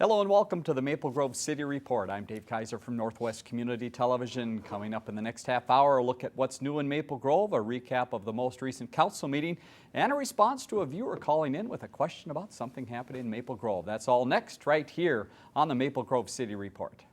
Hello and welcome to the Maple Grove City Report. I'm Dave Kaiser from Northwest Community Television. Coming up in the next half hour, a look at what's new in Maple Grove, a recap of the most recent council meeting, and a response to a viewer calling in with a question about something happening in Maple Grove. That's all next right here on the Maple Grove City Report.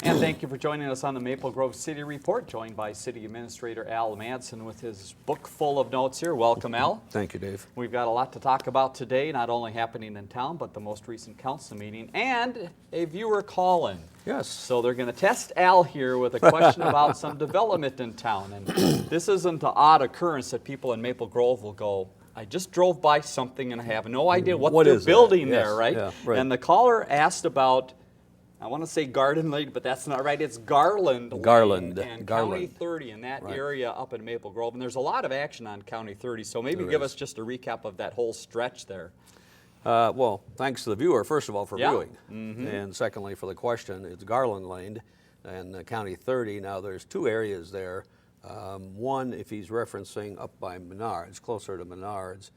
And thank you for joining us on the Maple Grove City Report, joined by City Administrator Al Manson with his book full of notes here. Welcome, Al. Thank you, Dave. We've got a lot to talk about today, not only happening in town, but the most recent council meeting and a viewer call-in. Yes. So they're going to test Al here with a question about some development in town. And this isn't an odd occurrence that people in Maple Grove will go, I just drove by something and I have no idea what they're building there, right? Yeah, right? And the caller asked about, I want to say Garden Lane, but that's not right. It's Garland Lane and County 30 in that area up in Maple Grove. And there's a lot of action on County 30, so maybe give us just a recap of that whole stretch there. Well, thanks to the viewer, first of all, for viewing. And secondly, for the question. It's Garland Lane and County 30. Now, there's two areas there. One, if he's referencing up by Menards, closer to Menards,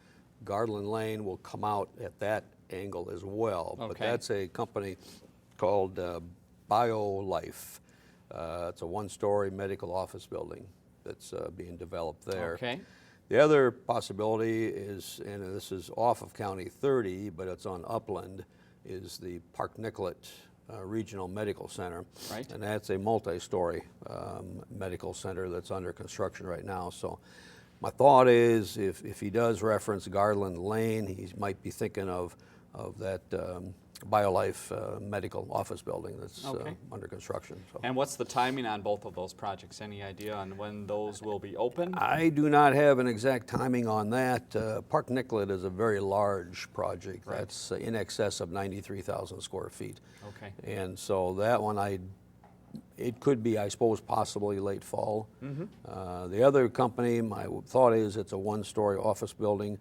Garland Lane will come out at that angle as well. Okay. But that's a company called BioLife. It's a one-story medical office building that's being developed there. Okay. The other possibility is, and this is off of County 30, but it's on Upland, is the Park Nicollet Regional Medical Center. Right. And that's a multi-story medical center that's under construction right now. So my thought is if he does reference Garland Lane, he might be thinking of that BioLife medical office building that's under construction. So. And what's the timing on both of those projects? Any idea on when those will be open? I do not have an exact timing on that. Park Nicollet is a very large project. Right. That's in excess of 93,000 square feet. Okay. And so that one, it could be, I suppose, possibly late fall. The other company, my thought is it's a one-story office building.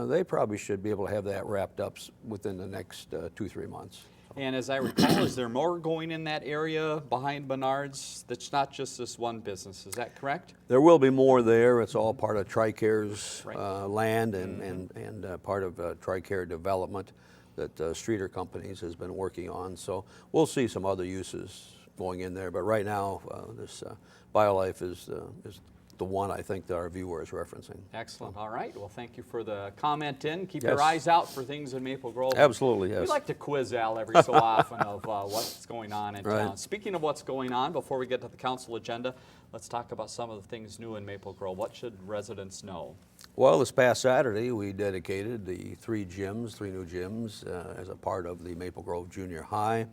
They probably should be able to have that wrapped up within the next 2-3 months. And as I recall, is there more going in that area behind Menards? That's not just this one business, is that correct? There will be more there. It's all part of TRICARE's Right. land and part of TRICARE development that Streeter Companies has been working on. So we'll see some other uses going in there. But right now, this BioLife is the one I think that our viewer is referencing. Excellent. All right. Well, thank you for the comment in. Keep Yes. your eyes out for things in Maple Grove. Absolutely, yes. We like to quiz Al every so often of what's going on in Right. town. Speaking of what's going on, before we get to the council agenda, let's talk about some of the things new in Maple Grove. What should residents know? Well, This past Saturday, we dedicated the three new gyms, as a part of the Maple Grove Junior High.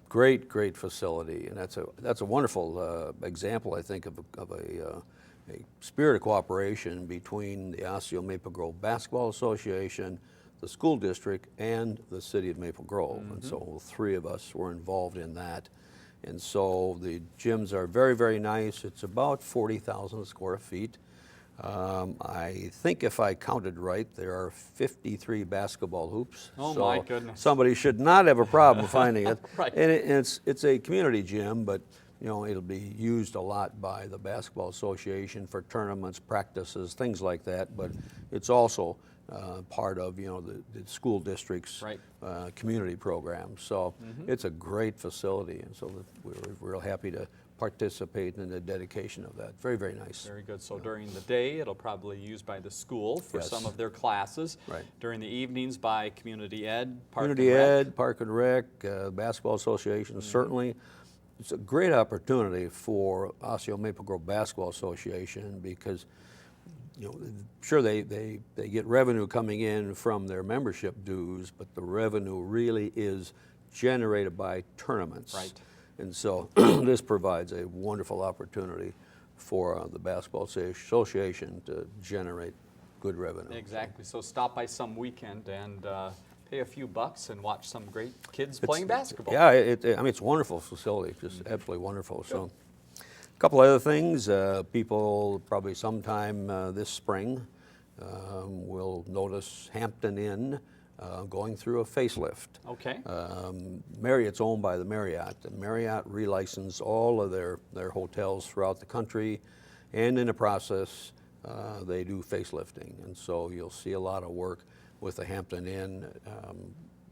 Great facility, and that's a wonderful example, I think, of a spirit of cooperation between the Osseo Maple Grove Basketball Association, the school district, and the city of Maple Grove. And so three of us were involved in that. And so the gyms are very nice. It's about 40,000 square feet. I think if I counted right, there are 53 basketball hoops. Oh, so my goodness. Somebody should not have a problem finding it. Right. And it's a community gym, but it'll be used a lot by the Basketball Association for tournaments, practices, things like that. But it's also part of the school district's Right. community program. So it's a great facility, and so we're real happy to participate in the dedication of that. Very nice. Very good. So during the day, it'll probably be used by the school for Yes. some of their classes. Right. During the evenings by Community Ed, Park Community and Rec. Ed, Park and Rec, Basketball Association, certainly. It's a great opportunity for Osseo Maple Grove Basketball Association because sure they get revenue coming in from their membership dues, but the revenue really is generated by tournaments. Right. And so this provides a wonderful opportunity for the Basketball Association to generate good revenue. Exactly. So stop by some weekend and pay a few bucks and watch some great kids playing basketball. Yeah, I mean, it's a wonderful facility, just absolutely wonderful. So, a couple other things. People probably sometime this spring will notice Hampton Inn going through a facelift. Okay. Marriott's owned by the Marriott. The Marriott relicensed all of their hotels throughout the country, and in the process, they do facelifting. And so you'll see a lot of work with the Hampton Inn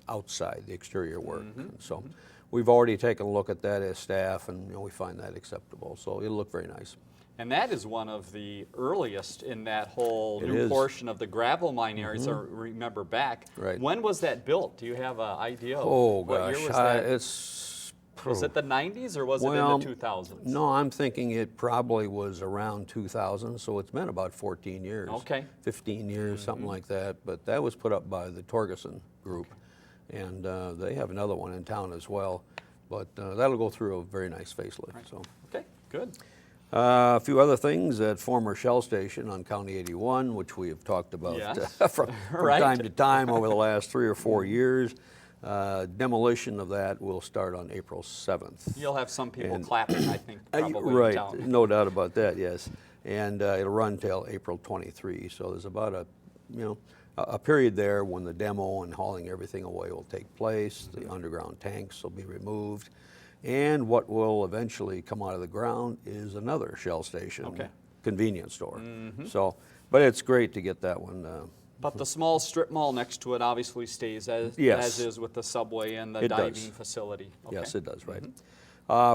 outside, the exterior work. And so we've already taken a look at that as staff, and we find that acceptable. So it'll look very nice. And that is one of the earliest in that whole It new is. portion of the gravel mine areas. I remember back. Right. When was that built? Do you have an idea? Of Oh what gosh, year was that? was Was it the 90s or was it in the 2000s? No, I'm thinking it probably was around 2000, so it's been about 14 years. Okay. 15 years, something like that. But that was put up by the Torgerson Group, and they have another one in town as well. But that'll go through a very nice facelift. Right. So. Okay, good. A few other things at former Shell Station on County 81, which we have talked about Yes. from Right. time to time over the last 3 or 4 years. Demolition of that will start on April 7th. You'll have some people And- clapping, I think, probably in Right, town. no doubt about that, yes. And it'll run till April 23. So there's about a period there when the demo and hauling everything away will take place. The underground tanks will be removed. And what will eventually come out of the ground is another Shell Station convenience store. So, but it's great to get that one. But the small strip mall next to it obviously stays as is with the subway and the It diving does. facility. Okay. Yes, it does, right.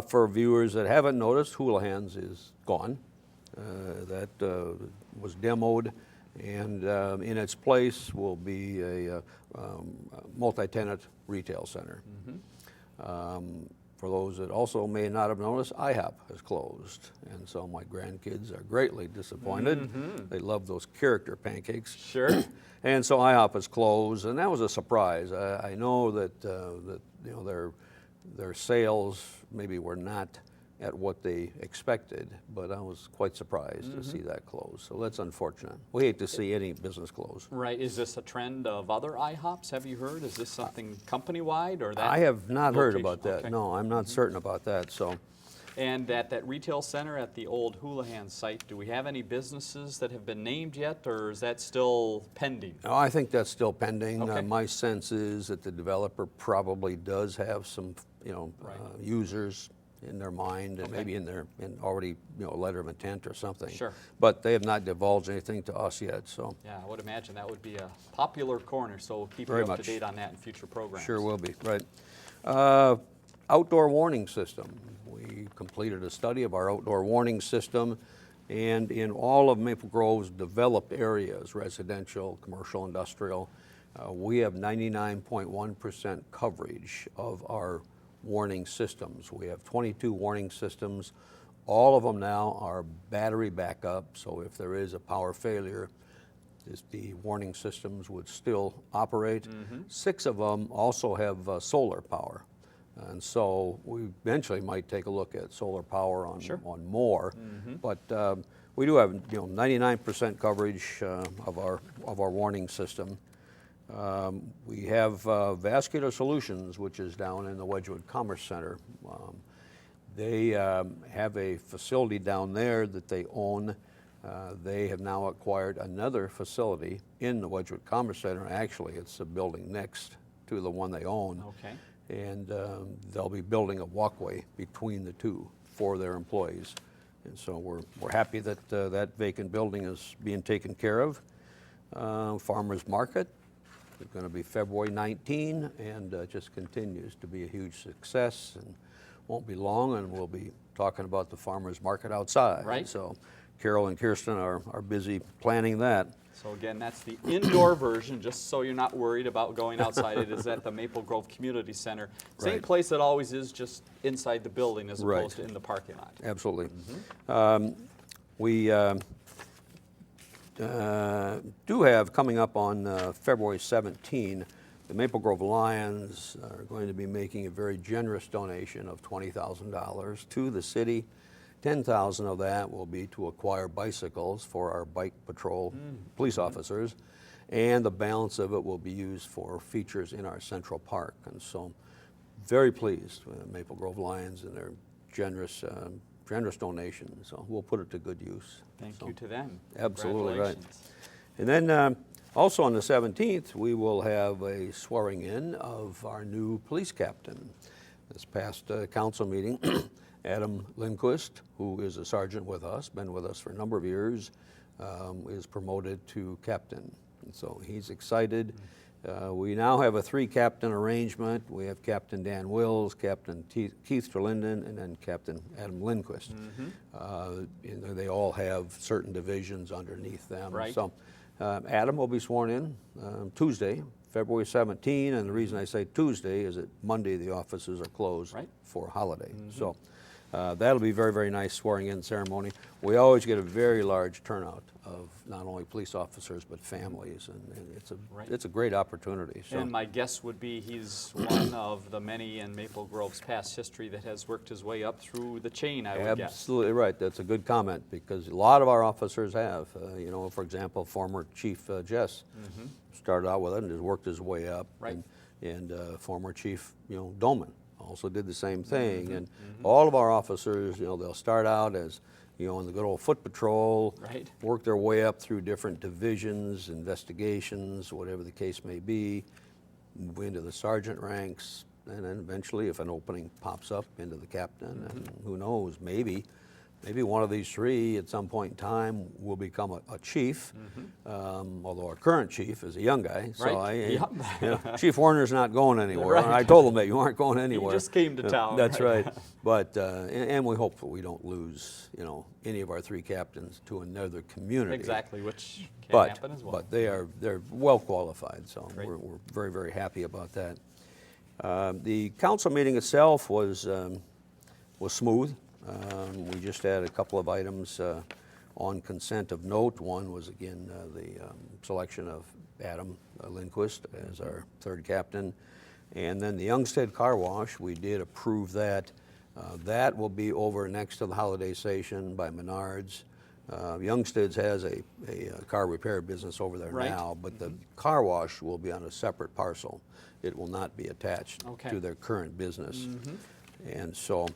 For viewers that haven't noticed, Houlihan's is gone. That was demoed, and in its place will be a multi-tenant retail center. For those that also may not have noticed, IHOP has closed, and so my grandkids are greatly disappointed. They love those character pancakes. Sure. And so IHOP is closed, and that was a surprise. I know that their sales maybe were not at what they expected, but I was quite surprised to see that close. So that's unfortunate. We hate to see any business close. Right. Is this a trend of other IHOPs? Have you heard? Is this something company-wide or that? I have not heard location? about that. Okay. No, I'm not certain about that. So. And at that retail center at the old Houlihan site, do we have any businesses that have been named yet, or is that still pending? No, I think that's still pending. Okay. My sense is that the developer probably does have some, users in their mind, and maybe in already, a letter of intent or something. Sure. But they have not divulged anything to us yet. So. Yeah, I would imagine that would be a popular corner, so we'll keep Very you up much. to date on that in future programs. Sure will be, right. Outdoor warning system. We completed a study of our outdoor warning system, and in all of Maple Grove's developed areas, residential, commercial, industrial, we have 99.1% coverage of our warning systems. We have 22 warning systems. All of them now are battery backup, so if there is a power failure, the warning systems would still operate. 6 of them also have solar power. And so we eventually might take a look at solar power on more, but we do have 99% coverage of our warning system. We have Vascular Solutions, which is down in the Wedgwood Commerce Center. They have a facility down there that they own. They have now acquired another facility in the Wedgwood Commerce Center. Actually, it's a building next to the one they own. Okay. And they'll be building a walkway between the two for their employees. And so we're happy that that vacant building is being taken care of. Farmers Market is going to be February 19, and just continues to be a huge success, and won't be long, and we'll be talking about the Farmers Market outside. Right. So Carol and Kirsten are busy planning that. So again, that's the indoor version, just so you're not worried about going outside. It is at the Maple Grove Community Center. Same Right. place it always is, just inside the building as Right. opposed to in the parking lot. Absolutely. We do have coming up on February 17, the Maple Grove Lions are going to be making a very generous donation of $20,000 to the city, $10,000 of that will be to acquire bicycles for our bike patrol police officers, and the balance of it will be used for features in our Central Park. And so, very pleased with Maple Grove Lions and their generous donation. So we'll put it to good use. Thank you to them. Absolutely right. Congratulations. And then also on the 17th, we will have a swearing in of our new police captain. This past council meeting, Adam Lindquist, who is a sergeant with us, been with us for a number of years, is promoted to captain. And so he's excited. We now have a 3-captain arrangement. We have Captain Dan Wills, Captain Keith Terlinden, and then Captain Adam Lindquist. They all have certain divisions underneath them. Right. So Adam will be sworn in Tuesday, February 17, and the reason I say Tuesday is that Monday the offices are closed for holiday. So that'll be very, very nice swearing-in ceremony. We always get a very large turnout of not only police officers but families, and it's a great opportunity. So. And my guess would be he's one of the many in Maple Grove's past history that has worked his way up through the chain, I would guess. Absolutely right. That's a good comment, because a lot of our officers have. For example, former Chief Jess started out with it and has worked his way up. Right. And former Chief Dolman also did the same thing. And all of our officers, they'll start out as in the good old foot patrol, work their way up through different divisions, investigations, whatever the case may be, move into the sergeant ranks, and then eventually, if an opening pops up, into the captain. And who knows, maybe one of these 3 at some point in time will become a chief, although our current chief is a young guy. So Chief Warner's not going anywhere. Right. I told him that you aren't going anywhere. He just came to town. That's right. But and we hope that we don't lose any of our 3 captains to another community. Exactly, which can happen as well. But they're well qualified, so we're very, very happy about that. The council meeting itself was smooth. We just had a couple of items on consent of note. One was, again, the selection of Adam Lindquist as our 3rd captain. And then the Youngstead Car Wash, we did approve that. That will be over next to the Holiday Station by Menards. Youngstead's has a car repair business over there now, but the car wash will be on a separate parcel. It will not be attached to their current business. And so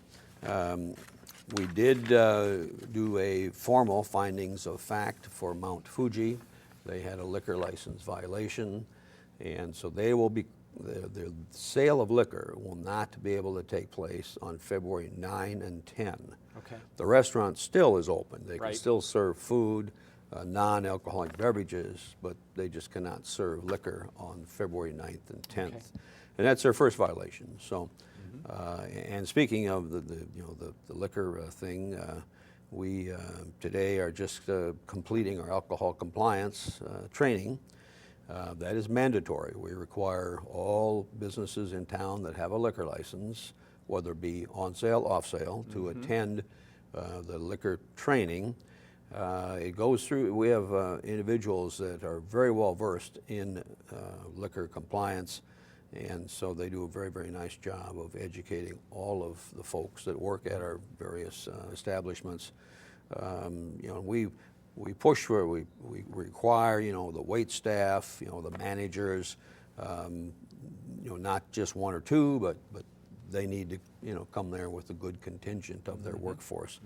we did do a formal findings of fact for Mount Fuji. They had a liquor license violation, and so they will be, the sale of liquor will not be able to take place on February 9 and 10. Okay. The restaurant still is open. They can still serve food, non-alcoholic beverages, but they just cannot serve liquor on February 9th and 10th. And that's their first violation. So. And speaking of the liquor thing, we today are just completing our alcohol compliance training. That is mandatory. We require all businesses in town that have a liquor license, whether it be on sale, off sale, to attend the liquor training. It goes through, we have individuals that are very well versed in liquor compliance. And so they do a very, very nice job of educating all of the folks that work at our various establishments. We push for, we require, the wait staff, the managers, not just 1 or 2, but they need to, come there with a good contingent of their workforce.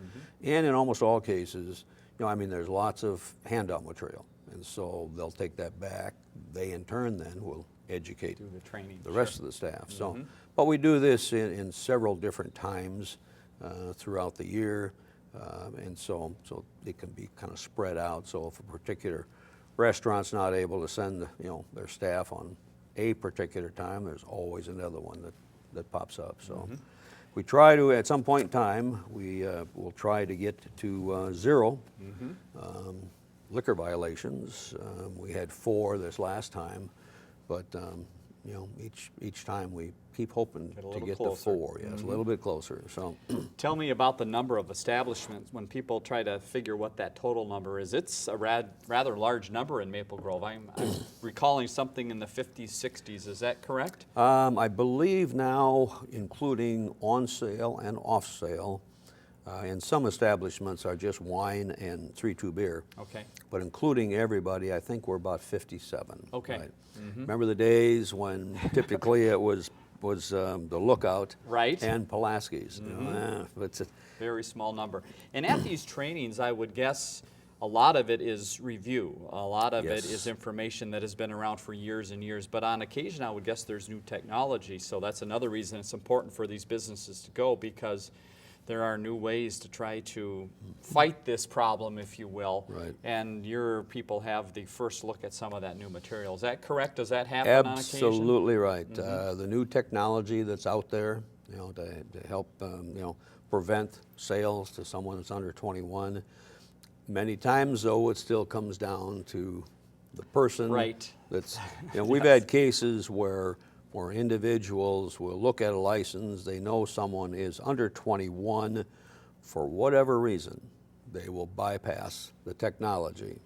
And in almost all cases, there's lots of handout material, and so they'll take that back. They in turn then will educate the rest of the staff. So, but we do this in several different times throughout the year, and so it can be kind of spread out. So if a particular restaurant's not able to send their staff on a particular time, there's always another one that pops up. So we try to, at some point in time, we will try to get to 0 liquor violations. We had 4 this last time. But each time we keep hoping to get to 4. Yes, a little bit closer. So, tell me about the number of establishments. When people try to figure what that total number is, it's a rather large number in Maple Grove. I'm recalling something in the 50s, 60s. Is that correct? I believe now, including on sale and off sale, And some establishments are just wine and 3-2 beer. Okay. But including everybody, I think we're about 57. Okay. Right? Remember the days when typically it was the Lookout Right. and Pulaski's. You know, it's a, Very small number. And at these trainings, I would guess a lot of it is review. A lot of it Yes. is information that has been around for years and years. But on occasion, I would guess there's new technology. So that's another reason it's important for these businesses to go, because there are new ways to try to fight this problem, if you will. Right. And your people have the first look at some of that new material. Is that correct? Does that happen on occasion? absolutely right. The new technology that's out there, you know, to help you know, prevent sales to someone that's under 21. Many times, though, it still comes down to the person. Right. That's, you know, we've had cases where individuals will look at a license, they know someone is under 21, for whatever reason, they will bypass the technology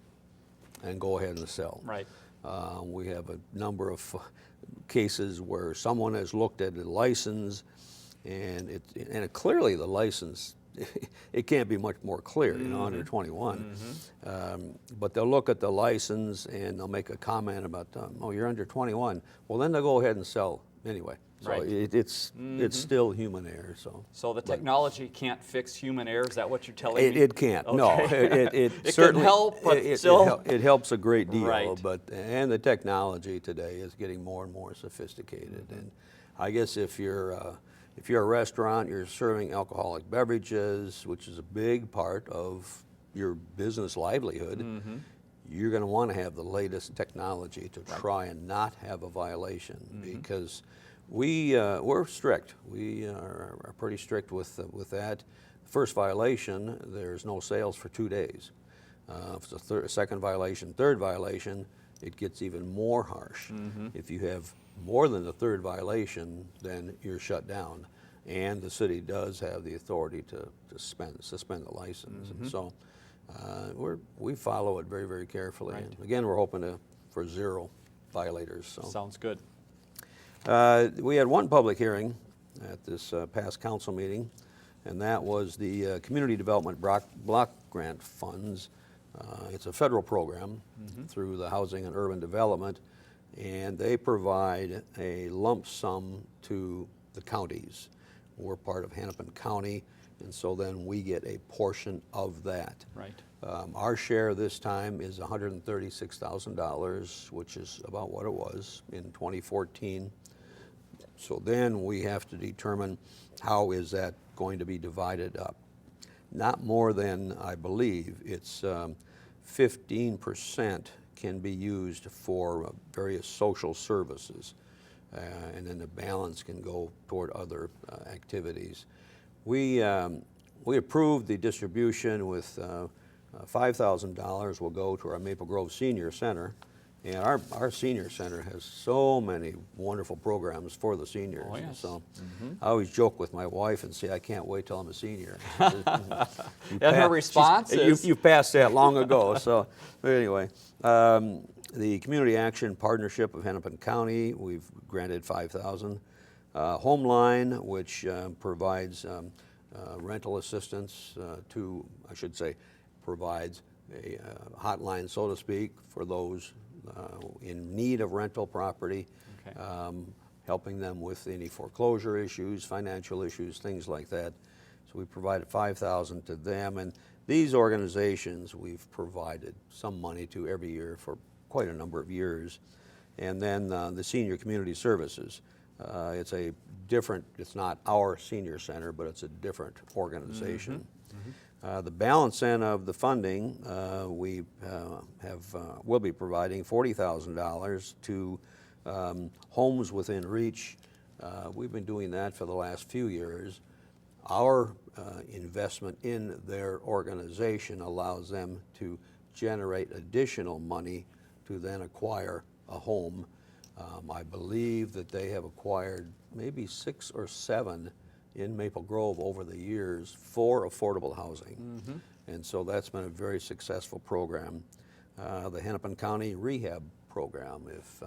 and go ahead and sell. Right. We have a number of cases where someone has looked at the license, and clearly the license, it can't be much more clear, you know, under 21. But they'll look at the license and they'll make a comment about, oh, you're under 21. Well, then they'll go ahead and sell anyway. So Right. it's still human error. So the technology can't fix human error. Is that what you're telling me? It can't. Okay. No, it It certainly can help, but still. it helps a great deal. Right. And the technology today is getting more and more sophisticated. And I guess if you're a restaurant, you're serving alcoholic beverages, which is a big part of your business livelihood. You're going to want to have the latest technology to try and not have a violation, because we're strict. We are pretty strict with that. First violation, there's no sales for 2 days. If it's a second violation, third violation, it gets even more harsh. If you have more than the third violation, then you're shut down. And the city does have the authority to suspend the license. And so we follow it very, very carefully. Right. And again, we're hoping for 0 violators. So. Sounds good. We had one public hearing at this past council meeting, and that was the Community Development Block Grant Funds. It's a federal program through the Housing and Urban Development, and they provide a lump sum to the counties. We're part of Hennepin County, and so then we get a portion of that. Right. Our share this time is $136,000, which is about what it was in 2014. So then we have to determine how is that going to be divided up. Not more than, I believe, it's 15% can be used for various social services, and then the balance can go toward other activities. We approved the distribution with $5,000 will go to our Maple Grove Senior Center. And our senior center has so many wonderful programs for the seniors. Oh, yes. So I always joke with my wife and say, I can't wait till I'm a senior. And her response is? You passed that long ago. So but anyway, the Community Action Partnership of Hennepin County, we've granted $5,000. Homeline, which provides rental assistance provides a hotline, so to speak, for those in need of rental property, Okay. Helping them with any foreclosure issues, financial issues, things like that. So we provided $5,000 to them, and these organizations we've provided some money to every year for quite a number of years. And then the Senior Community Services. It's not our senior center, but it's a different organization. The balance end of the funding, we'll be providing $40,000 to homes within reach. We've been doing that for the last few years. Our investment in their organization allows them to generate additional money to then acquire a home. I believe that they have acquired maybe 6 or 7 in Maple Grove over the years for affordable housing. And so that's been a very successful program. The Hennepin County Rehab Program, if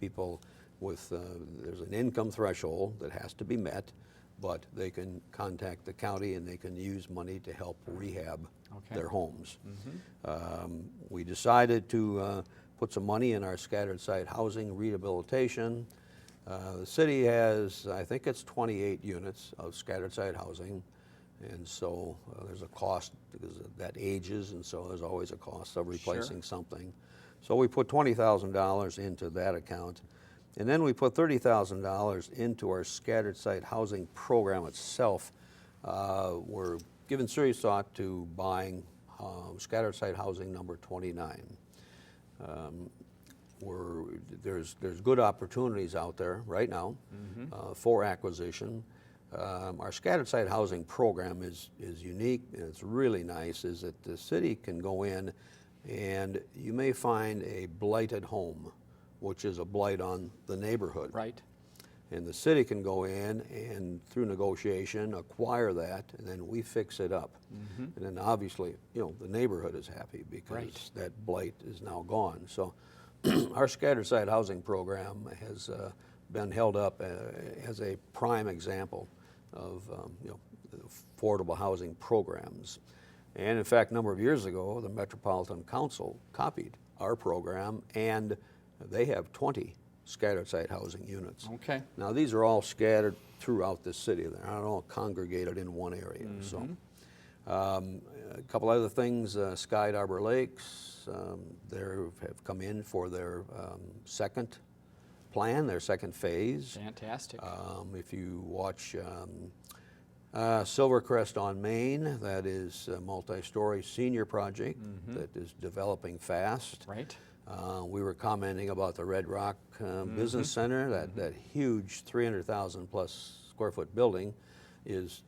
people there's an income threshold that has to be met. but they can contact the county and they can use money to help rehab their homes. We decided to put some money in our scattered site housing rehabilitation. The city has, I think it's 28 units of scattered site housing, and so there's a cost because that ages, and so there's always a cost of replacing something. So we put $20,000 into that account, and then we put $30,000 into our scattered site housing program itself. We're giving serious thought to buying scattered site housing number 29. There's good opportunities out there right now for acquisition. Our scattered site housing program is unique, and it's really nice, is that the city can go in and you may find a blighted home, which is a blight on the neighborhood. Right. And the city can go in and through negotiation acquire that, and then we fix it up. And then obviously, the neighborhood is happy because that blight is now gone. So our scattered site housing program has been held up as a prime example of affordable housing programs. And in fact, a number of years ago, the Metropolitan Council copied our program, and they have 20 scattered site housing units. Okay. Now, these are all scattered throughout the city. They're not all congregated in one area. So, a couple other things, Sky Arbor Lakes, they have come in for their second plan, their second phase. Fantastic. If you watch Silvercrest on Main, that is a multi-story senior project that is developing fast. Right. We were commenting about the Red Rock Business Center, that huge 300,000 plus square foot building is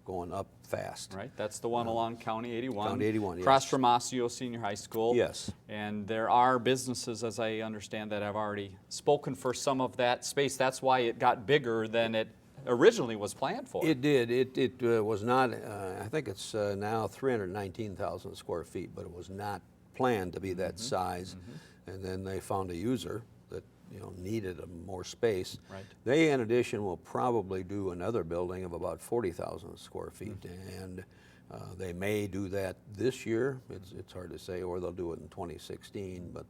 going up fast. Right, that's the one along County 81. County 81, yes. Across from Osseo Senior High School. Yes. And there are businesses, as I understand, that have already spoken for some of that space. That's why it got bigger than it originally was planned for. It did. It was not, I think it's now 319,000 square feet, but it was not planned to be that size. And then they found a user that needed more space. Right. They, in addition, will probably do another building of about 40,000 square feet, and they may do that this year. It's hard to say, or they'll do it in 2016. But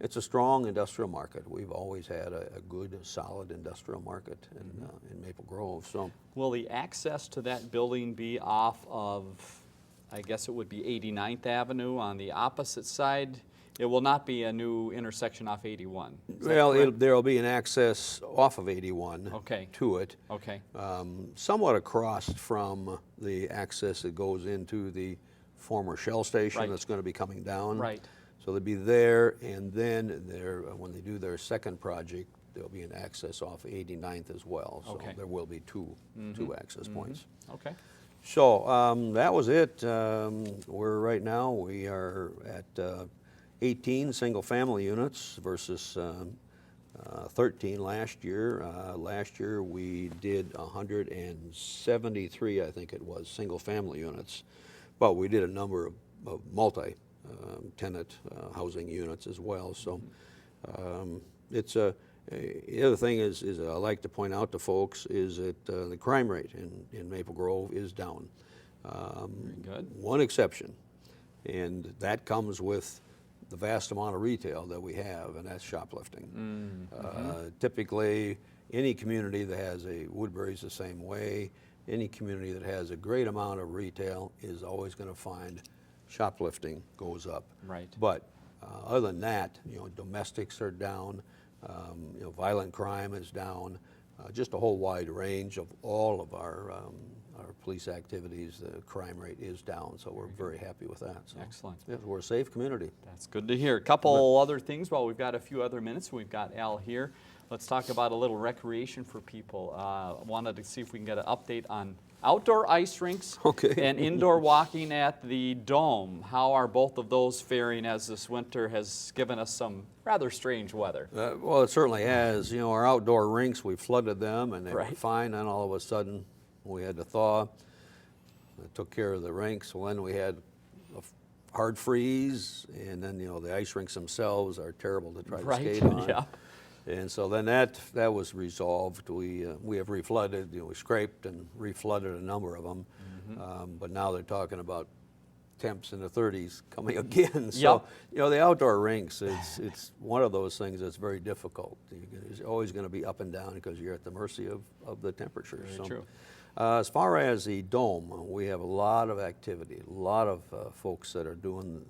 it's a strong industrial market. We've always had a good, solid industrial market in Maple Grove. So, will the access to that building be off of, I guess it would be 89th Avenue on the opposite side? It will not be a new intersection off 81. well, there'll be an access off of 81 to it. Okay. Somewhat across from the access that goes into the former Shell station that's going to be coming down. Right. So they'll be there, and then when they do their second project, there'll be an access off 89th as well. So there will be two access points. Okay. So that was it. Right now we are at 18 single-family units versus 13 last year. Last year we did 173, I think it was, single-family units, but we did a number of multi-tenant housing units as well. So it's the other thing is I like to point out to folks is that the crime rate in Maple Grove is down. Very good. One exception, and that comes with the vast amount of retail that we have, and that's shoplifting. Typically, any community that has Woodbury's the same way, any community that has a great amount of retail is always going to find shoplifting goes up. Right. But other than that, domestics are down, violent crime is down, just a whole wide range of all of our police activities. The crime rate is down, so we're very happy with that. So, excellent. yeah, we're a safe community. That's good to hear. A couple other things while we've got a few other minutes. We've got Al here. Let's talk about a little recreation for people. Wanted to see if we can get an update on outdoor ice rinks and indoor walking at the Dome. How are both of those faring as this winter has given us some rather strange weather? Well, it certainly has. Our outdoor rinks, we flooded them and they were fine, and all of a sudden we had to thaw. It took care of the rinks. Well, then we had a hard freeze, and then the ice rinks themselves are terrible to try to skate on. And so then that was resolved. We have reflooded, we scraped and reflooded a number of them. But now they're talking about temps in the 30s coming again. So, the outdoor rinks, it's one of those things that's very difficult. It's always going to be up and down because you're at the mercy of the temperature. Very true. As far as the dome, we have a lot of activity, a lot of folks that are going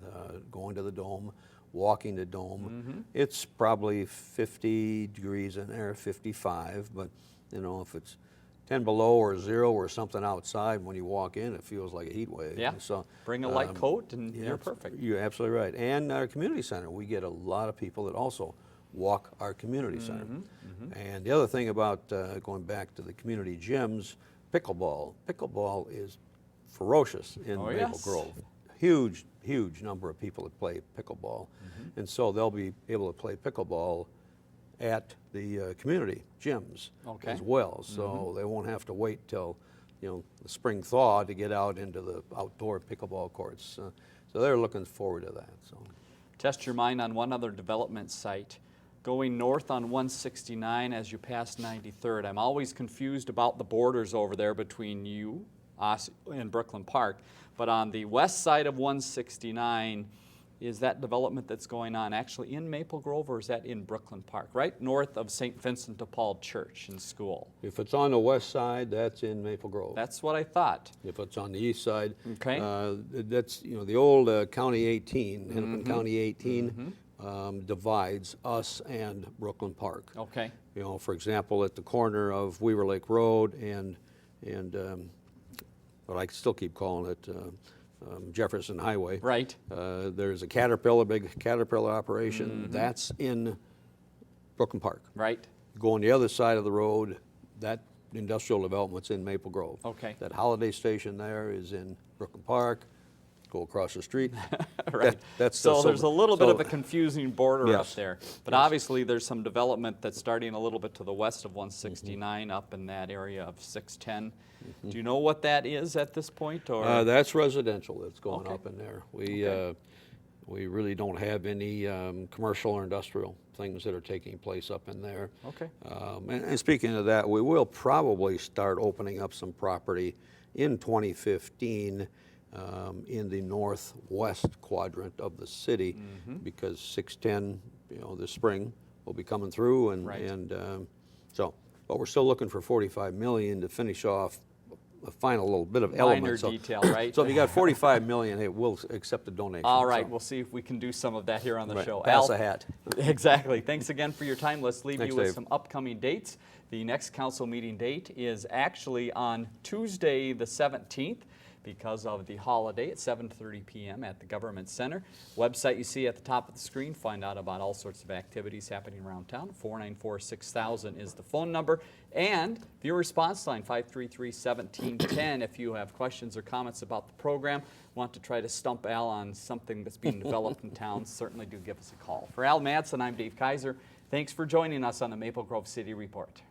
to the dome, walking the dome. It's probably 50 degrees in there, 55, but if it's 10 below or 0 or something outside, when you walk in, it feels like a heat wave. Yeah, so bring a light coat and you're perfect. You're absolutely right. And our community center, we get a lot of people that also walk our community center. And the other thing about going back to the community gyms, pickleball. Pickleball is ferocious in Maple Grove. Huge number of people that play pickleball. And so they'll be able to play pickleball at the community gyms as well. So they won't have to wait till the spring thaw to get out into the outdoor pickleball courts. So they're looking forward to that. So test your mind on one other development site. Going north on 169 as you pass 93rd, I'm always confused about the borders over there between you, Osseo, and Brooklyn Park. But on the west side of 169, is that development that's going on actually in Maple Grove, or is that in Brooklyn Park, right north of St. Vincent de Paul Church and School? If it's on the west side, that's in Maple Grove. That's what I thought. If it's on the east side, okay. That's the old County 18, Hennepin County 18 divides us and Brooklyn Park. Okay. For example, at the corner of Weaver Lake Road and but I still keep calling it Jefferson Highway. Right. There's a Caterpillar, big Caterpillar operation. That's in Brooklyn Park. Right. Go on the other side of the road, that industrial development's in Maple Grove. Okay. That holiday station there is in Brooklyn Park. Go across the street. Right. That's so there's a little bit of a confusing border up Yes. there. But obviously there's some development that's starting a little bit to the west of 169 up in that area of 610. Do you know what that is at this point? Or that's residential that's going up in there. We really don't have any commercial or industrial things that are taking place up in there. Okay. And speaking of that, we will probably start opening up some property in 2015 in the northwest quadrant of the city because 610, this spring will be coming through, and but we're still looking for $45 million to finish off a final little bit of elements. Minor detail, right? So if you got $45 million, hey, we'll accept a donation. All right, we'll see if we can do some of that here on the show. Pass a hat. Exactly. Thanks again for your time. Let's leave Thanks, you with Dave. some upcoming dates. The next council meeting date is actually on Tuesday the 17th. Because of the holiday at 7:30 p.m. at the Government Center. Website you see at the top of the screen. Find out about all sorts of activities happening around town. 494-6000 is the phone number. And viewer response line 533-1710 if you have questions or comments about the program. Want to try to stump Al on something that's being developed in town, certainly do give us a call. For Al Madsen, I'm Dave Kaiser. Thanks for joining us on the Maple Grove City Report.